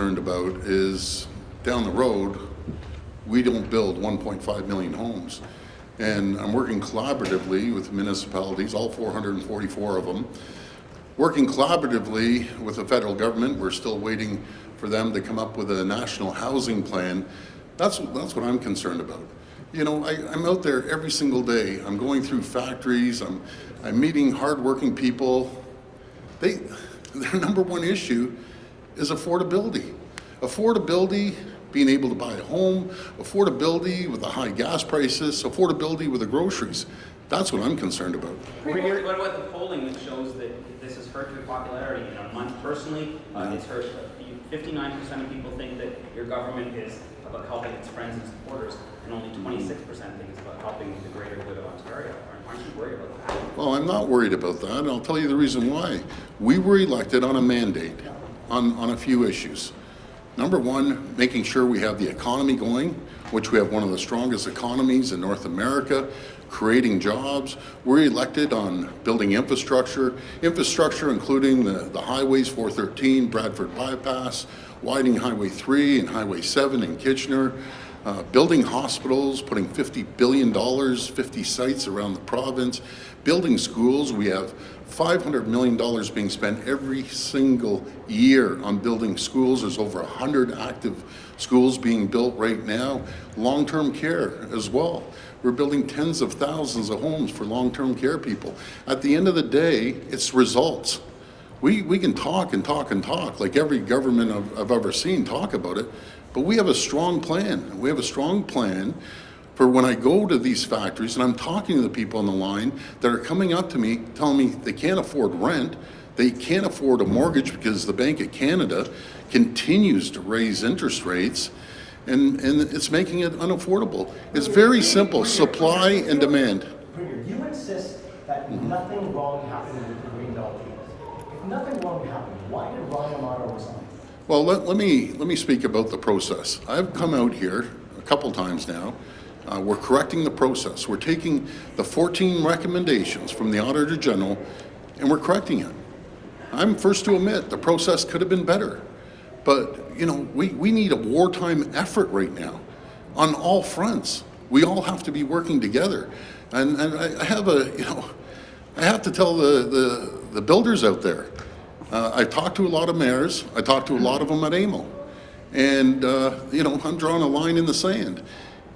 concerned about is down the road, we don't build 1.5 million homes. And I'm working collaboratively with municipalities, all 444 of them, working collaboratively with the federal government. We're still waiting for them to come up with a national housing plan. That's what I'm concerned about. You know, I'm out there every single day. I'm going through factories, I'm meeting hardworking people. Their number one issue is affordability. Affordability, being able to buy a home, affordability with the high gas prices, affordability with the groceries. That's what I'm concerned about. What about the polling that shows that this has hurt your popularity in a month? Personally, it's hurt. 59% of people think that your government is about helping its friends and supporters, and only 26% think it's about helping the greater good of Ontario. Aren't you worried about that? Well, I'm not worried about that, and I'll tell you the reason why. We were elected on a mandate on a few issues. Number one, making sure we have the economy going, which we have one of the strongest economies in North America, creating jobs. We're elected on building infrastructure including the highways 413, Bradford Bypass, widening Highway 3 and Highway 7 in Kitchener, building hospitals, putting $50 billion, 50 sites around the province, building schools. We have $500 million being spent every single year on building schools. There's over 100 active schools being built right now. Long-term care as well. We're building tens of thousands of homes for long-term care people. At the end of the day, it's results. We can talk and talk and talk, like every government I've ever seen talk about it, but we have a strong plan. We have a strong plan for when I go to these factories and I'm talking to the people on the line that are coming up to me telling me they can't afford rent, they can't afford a mortgage because the Bank of Canada continues to raise interest rates, and it's making it unaffordable. It's very simple, supply and demand. Premier, you insist that nothing wrong happened with the Greenbelt deals. If nothing wrong happened, why did Ryan Amato resign? Well, let me speak about the process. I've come out here a couple times now. We're correcting the process. We're taking the 14 recommendations from the Auditor General and we're correcting it. I'm first to admit the process could have been better, but you know, we need a wartime effort right now on all fronts. We all have to be working together. And I have I have to tell the builders out there, I talked to a lot of mayors, I talked to a lot of them at AMO, and you know, I'm drawing a line in the sand.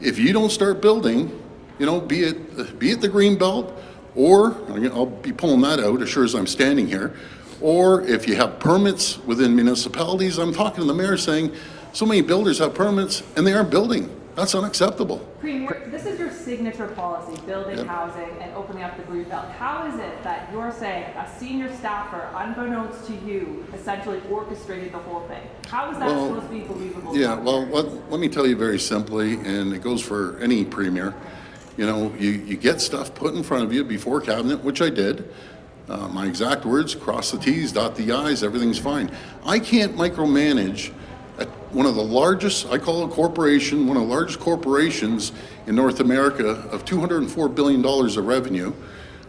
If you don't start building, you know, be it the Greenbelt, or I'll be pulling that out as sure as I'm standing here, or if you have permits within municipalities, I'm talking to the mayor saying, so many builders have permits and they aren't building. That's unacceptable. Premier, this is your signature policy, building housing and opening up the Greenbelt. How is it that you're saying a senior staffer, unbeknownst to you, essentially orchestrated the whole thing? How is that supposed to be believable? Yeah, well, let me tell you very simply, and it goes for any premier. You know, you get stuff put in front of you before cabinet, which I did. My exact words, cross the T's, dot the I's, everything's fine. I can't micromanage at one of the largest, I call it a corporation, one of the largest corporations in North America of $204 billion of revenue,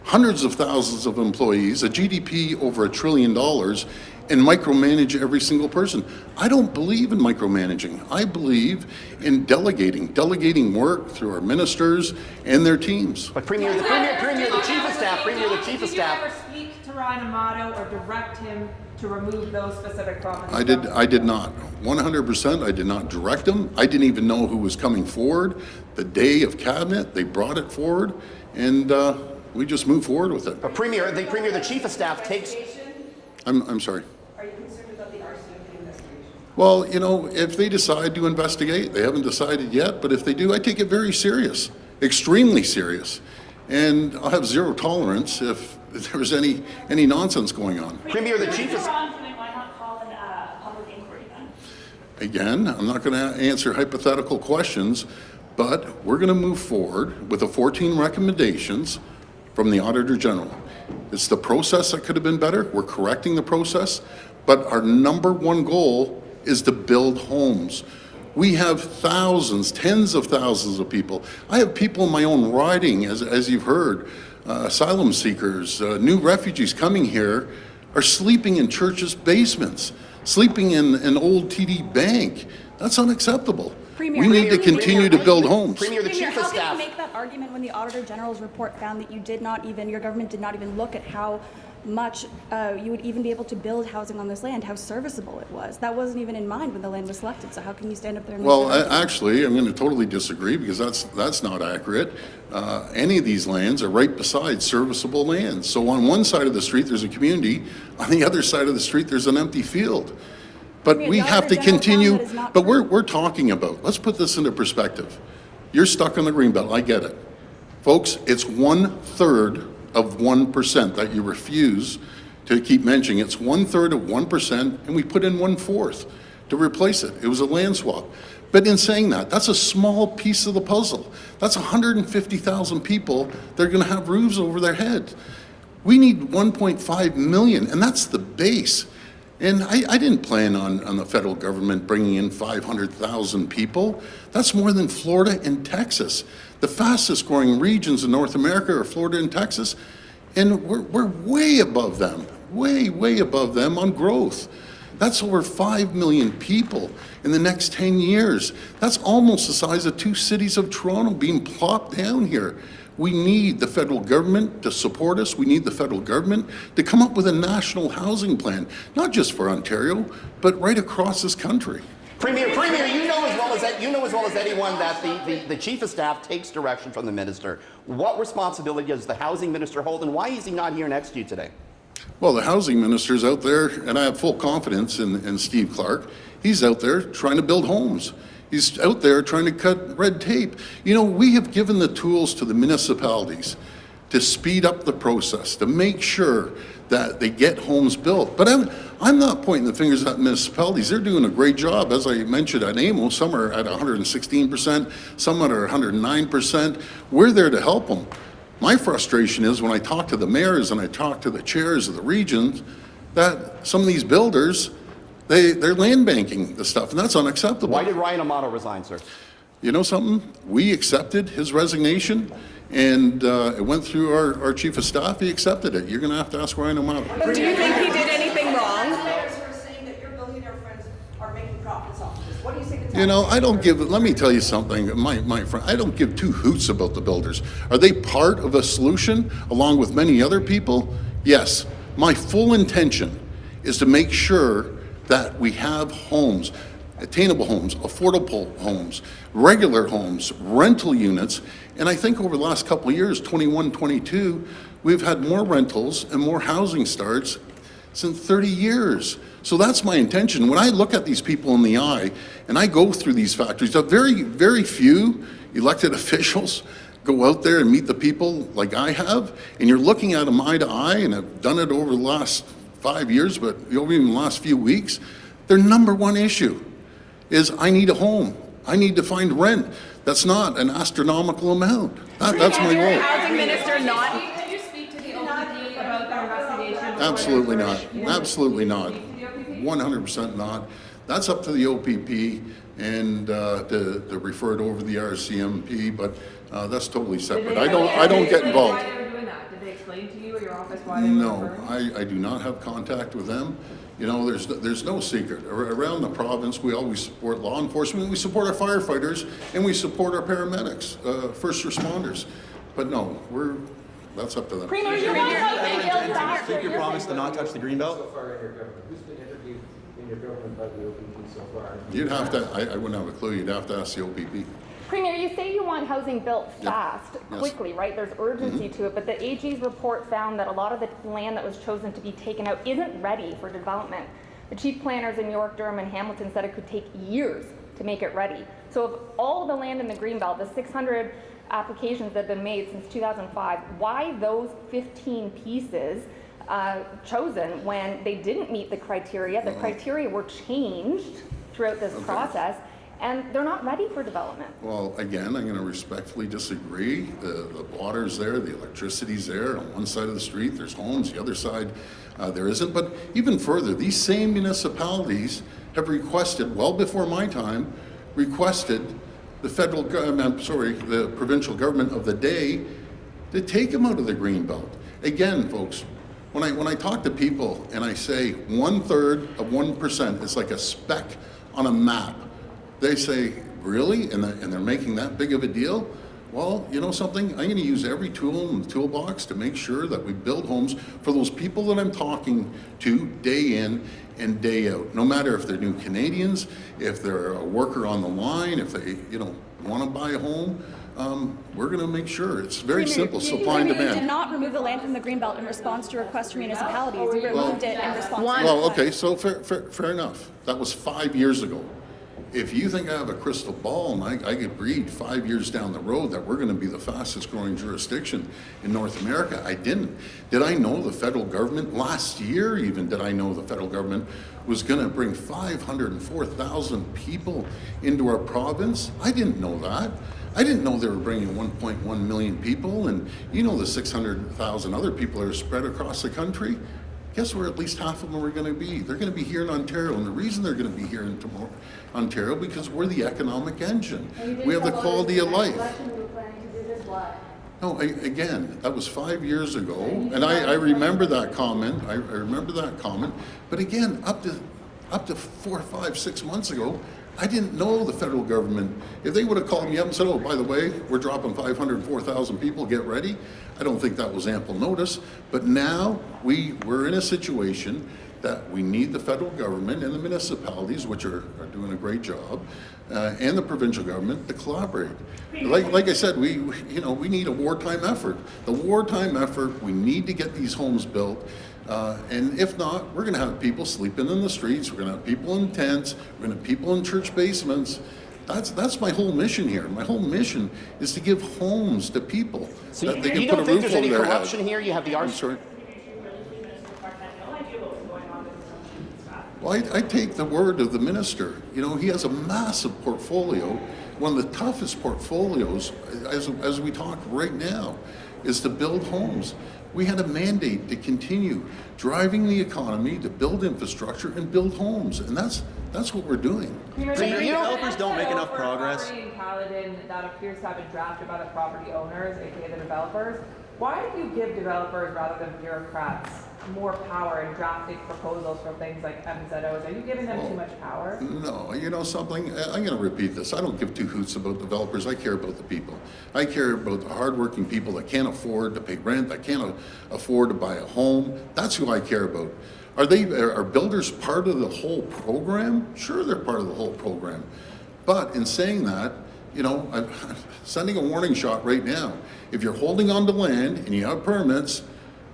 hundreds of thousands of employees, a GDP over $1 trillion, and micromanage every single person. I don't believe in micromanaging. I believe in delegating work through our ministers and their teams. But Premier, the Chief of Staff. Did you ever speak to Ryan Amato or direct him to remove those specific properties? I did not. 100%, I did not direct him. I didn't even know who was coming forward. The day of cabinet, they brought it forward, and we just moved forward with it. But Premier, the Chief of Staff takes... I'm sorry. Are you concerned about the arson investigation? Well, you know, if they decide to investigate, they haven't decided yet, but if they do, I take it very serious, extremely serious. And I'll have zero tolerance if there was any nonsense going on. Premier, the Chief of... Why not call in a public inquiry then? Again, I'm not going to answer hypothetical questions, but we're going to move forward with the 14 recommendations from the Auditor General. It's the process that could have been better. We're correcting the process, but our number one goal is to build homes. We have thousands, tens of thousands of people. I have people in my own riding, as you've heard, asylum seekers, new refugees coming here are sleeping in churches' basements. sleeping in an old TD bank. That's unacceptable. Premier, We need to Premier, continue to build homes. Premier, the Premier, chief of how can staff. you make that argument when the Auditor General's report found that your government did not even look at how much you would even be able to build housing on this land, how serviceable it was? That wasn't even in mind when the land was selected, so how can you stand up there and make Well, that argument? actually, I'm going to totally disagree because that's not accurate. Any of these lands are right beside serviceable lands. So on one side of the street, there's a community. On the other side of the street, there's an empty field. But Premier, we the have to Auditor General found continue, that is not but true. we're talking about, let's put this into perspective. You're stuck on the Greenbelt, I get it. Folks, it's 1/3 of 1% that you refuse to keep mentioning. It's 1/3 of 1%, and we put in 1/4 to replace it. It was a land swap. But in saying that, that's a small piece of the puzzle. That's 150,000 people that are going to have roofs over their head. We need 1.5 million, and that's the base. And I didn't plan on the federal government bringing in 500,000 people. That's more than Florida and Texas. The fastest growing regions in North America are Florida and Texas, and we're way above them, way above them on growth. That's over 5 million people in the next 10 years. That's almost the size of 2 cities of Toronto being plopped down here. We need the federal government to support us. We need the federal government to come up with a national housing plan, not just for Ontario, but right across this country. Premier, you know as well as anyone that the chief of staff takes direction from the minister. What responsibility does the housing minister hold, and why is he not here next to you today? Well, the housing minister's out there, and I have full confidence in Steve Clark. He's out there trying to build homes. He's out there trying to cut red tape. You know, we have given the tools to the municipalities to speed up the process, to make sure that they get homes built. But I'm not pointing the fingers at municipalities. They're doing a great job. As I mentioned at AMO, some are at 116%, some are at 109%. We're there to help them. My frustration is when I talk to the mayors and I talk to the chairs of the regions, that some of these builders, they're land banking the stuff, and that's unacceptable. Why did Ryan Amato resign, sir? You know something? We accepted his resignation, and it went through our chief of staff. He accepted it. You're going to have to ask Ryan Amato. Do you think he did anything wrong? Mayors who are saying that your billionaire friends are making profits off of this. What do you think? You know, I don't give, let me tell you something, my friend, I don't give 2 hoots about the builders. Are they part of a solution along with many other people? Yes. My full intention is to make sure that we have homes, attainable homes, affordable homes, regular homes, rental units. And I think over the last couple of years, 21, 22, we've had more rentals and more housing starts since 30 years. So that's my intention. When I look at these people in the eye and I go through these factories, very few elected officials go out there and meet the people like I have, and you're looking at them eye to eye, and I've done it over the last 5 years, but over even the last few weeks. Their number one issue is I need a home. I need to find rent. That's not an astronomical amount. That's my goal. Housing minister not. Did you speak to the OPP about their investigation? Absolutely not. Absolutely not. 100% not. That's up to the OPP and to refer it over the RCMP, but that's totally separate. I don't get involved. Why they were doing that? Did they explain to you or your office why they were No, referring? I do not have contact with them. You know, there's no secret. Around the province, we always support law enforcement, we support our firefighters, and we support our paramedics, first responders. But no, that's up to them. Premier, you want housing built faster. Keep your promise to not touch the Greenbelt? So far in your government, who's been interviewed in your government by the OPP so far? You'd have to, I wouldn't have a clue, you'd have to ask the OPP. Premier, you say you want housing built Yeah. fast, Yes. quickly, right? There's urgency to it, but the AG's report found that a lot of the land that was chosen to be taken out isn't ready for development. The chief planners in York, Durham, and Hamilton said it could take years to make it ready. So of all the land in the Greenbelt, the 600 applications that have been made since 2005, why those 15 pieces chosen when they didn't meet the criteria? The criteria were changed throughout this process, and they're not ready for development. Well, again, I'm going to respectfully disagree. The water's there, the electricity's there. On one side of the street, there's homes. The other side, there isn't. But even further, these same municipalities have requested, well before my time, requested the the provincial government of the day to take them out of the Greenbelt. Again, folks, When I talk to people and I say 1/3 of 1%, it's like a speck on a map. They say, really? And they're making that big of a deal? Well, you know something? I'm going to use every tool in the toolbox to make sure that we build homes for those people that I'm talking to day in and day out. No matter if they're new Canadians, if they're a worker on the line, if they, want to buy a home, we're going to make sure. It's very simple, supply and You did demand. not remove the land from the Greenbelt in response to requests from municipalities. You removed it in response to Well, okay, so fair enough. That was 5 years ago. If you think I have a crystal ball and I could read 5 years down the road that we're going to be the fastest growing jurisdiction in North America, I didn't. Did I know the federal government, last year even, did I know the federal government was going to bring 504,000 people into our province? I didn't know that. I didn't know they were bringing 1.1 million people, and the 600,000 other people are spread across the country. Guess where at least half of them are going to be? They're going to be here in Ontario, and the reason they're going to be here in Ontario because we're the economic engine. We have the quality of life. No, again, that was 5 years ago, and I remember that comment. I remember that comment. But again, up to 4, 5, 6 months ago, I didn't know the federal government. If they would have called me up and said, "Oh, by the way, we're dropping 504,000 people, get ready," I don't think that was ample notice. But now we're in a situation that we need the federal government and the municipalities, which are doing a great job, and the provincial government to collaborate. Like I said, we need a wartime effort. The wartime effort, we need to get these homes built. And if not, we're going to have people sleeping in the streets. We're going to have people in tents. We're going to have people in church basements. That's my whole mission here. My whole mission is to give homes to people So that they can you put don't a think roof there's over any their head. corruption here? You have the I'm sorry. Well, I take the word of the minister. He has a massive portfolio. One of the toughest portfolios, as we talk right now, is to build homes. We had a mandate to continue driving the economy, to build infrastructure and build homes, and that's what we're doing. Developers don't make enough progress. Property in Caledon that appears to have been drafted by the property owners, aka the developers. Why do you give developers rather than bureaucrats more power in drafting proposals for things like MZOs? Are you giving them too much power? No, something, I'm going to repeat this. I don't give two hoots about developers. I care about the people. I care about the hardworking people that can't afford to pay rent, that can't afford to buy a home. That's who I care about. Are builders part of the whole program? Sure, they're part of the whole program. But in saying that, I'm sending a warning shot right now. If you're holding on to land and you have permits,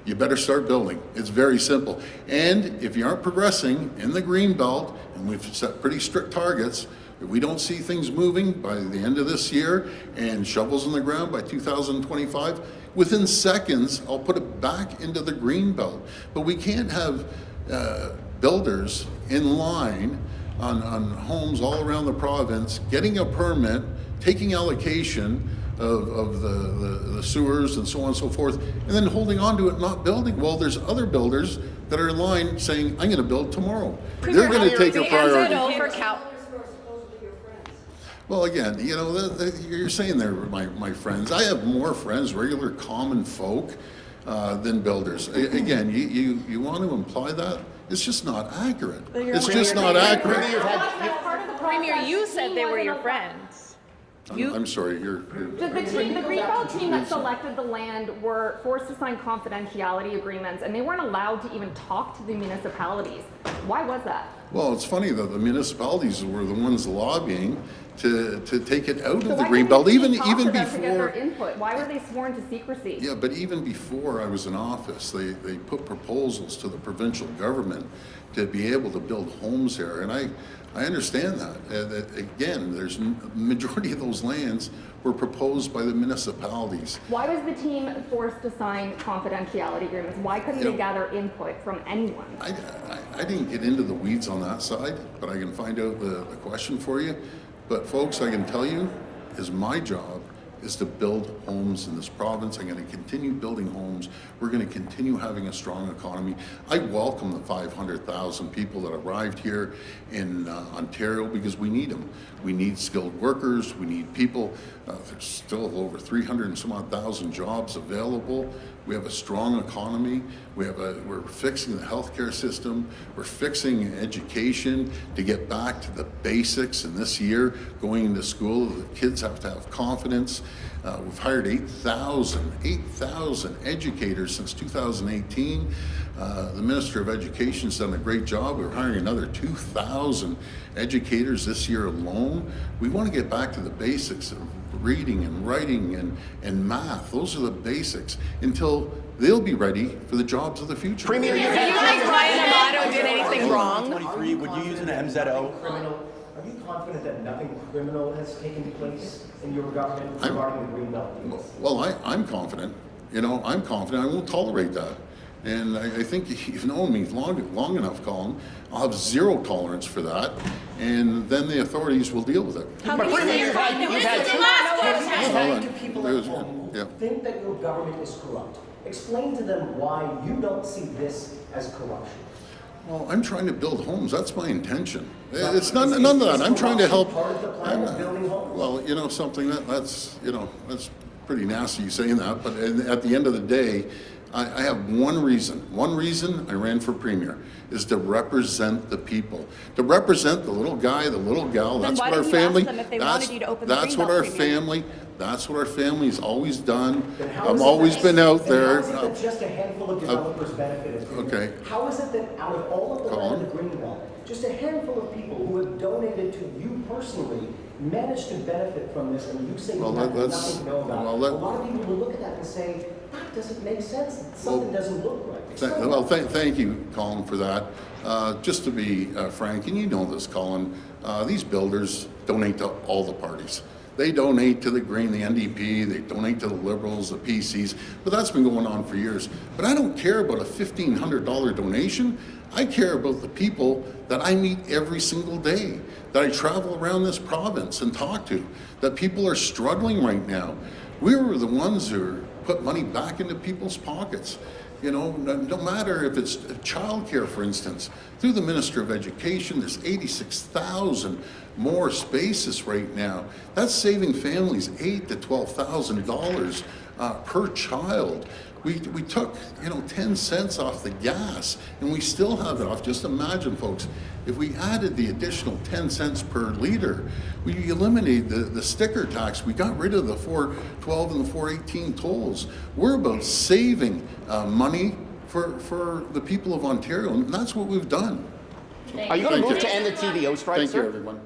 you better start building. It's very simple. And if you aren't progressing in the Greenbelt, and we've set pretty strict targets, if we don't see things moving by the end of this year and shovels in the ground by 2025, within seconds, I'll put it back into the Greenbelt. But we can't have builders in line on homes all around the province, getting a permit, taking allocation of the sewers and so on and so forth, and then holding on to it, not building. Well, there's other builders that are in line saying, "I'm going to build tomorrow." They're going to take a priority. Well, again, you're saying they're my friends. I have more friends, regular common folk, than builders. Again, you want to imply that? It's just not accurate. It's just not accurate. Premier, you said they were your friends. I'm sorry, you're The Greenbelt team that selected the land were forced to sign confidentiality agreements, and they weren't allowed to even talk to the municipalities. Why was that? Well, it's funny that the municipalities were the ones lobbying to take it out of the Greenbelt, even to get their before. input. Why were they sworn to secrecy? Yeah, but even before I was in office, they put proposals to the provincial government to be able to build homes there, and I understand that. Again, there's majority of those lands were proposed by the municipalities. Why was the team forced to sign confidentiality agreements? Why couldn't they gather input from anyone? I didn't get into the weeds on that side, but I can find out the question for you. But folks, I can tell you, is my job is to build homes in this province. I'm going to continue building homes. We're going to continue having a strong economy. I welcome the 500,000 people that arrived here in Ontario because we need them. We need skilled workers. We need people. There's still over 300 and some odd thousand jobs available. We have a strong economy. We're fixing the healthcare system. We're fixing education to get back to the basics. And this year, going into school, the kids have to have confidence. We've hired 8,000 educators since 2018. The Minister of Education's done a great job. We're hiring another 2,000 educators this year alone. We want to get back to the basics of reading and writing and math. Those are the basics until they'll be ready for the jobs of the future. Premier, Do you think Ryan Amato did anything wrong? 23, would you use an MZO? Are you confident that nothing criminal has taken place in your government regarding the Greenbelt deals? Well, I'm confident. I'm confident. I won't tolerate that. And I think you've known me long enough, Colin. I'll have zero tolerance for that, and then the authorities will deal with it. How can you say you're confident? Explain to people at There's- home who yeah. think that your government is corrupt. Explain to them why you don't see this as corruption. Well, I'm trying to build homes. That's my intention. It's none of that. I'm trying to help. Part of the plan of building homes. Well, something that's pretty nasty saying that. But at the end of the day, I have one reason. One reason I ran for premier is to represent the people, to represent the little guy, the little gal. Then That's why what our didn't you ask family. them if they wanted you to open the That's what Greenbelt, our Premier? family. That's what our family's always done. Then how I've is it always that- been out then there. How is it that just a handful of developers benefited from it? Okay. How is it that out of all of the Colin? land of Greenbelt, just a handful of people who have donated to you personally managed to benefit from this, and you say Well, you have that's- nothing to know about well, it? that- A lot of people will look at that and say, that doesn't make sense. Something doesn't look right. Explain that. Thank you, Colin, for that. Just to be frank, and you know this, Colin, these builders donate to all the parties. They donate to the Green, the NDP, they donate to the Liberals, the PCs, but that's been going on for years. But I don't care about a $1,500 donation. I care about the people that I meet every single day, that I travel around this province and talk to, that people are struggling right now. We were the ones who put money back into people's pockets. No matter if it's childcare, for instance, through the Minister of Education, there's 86,000 more spaces right now. That's saving families $8,000 to $12,000 per child. We took 10 cents off the gas, and we still have it off. Just imagine, folks, if we added the additional 10 cents per liter, we eliminated the sticker tax. We got rid of the 412 and the 418 tolls. We're about saving money for the people of Ontario, and that's what we've done. Are you going to Thank move you. to end the TVO strike, Thank sir? you, everyone.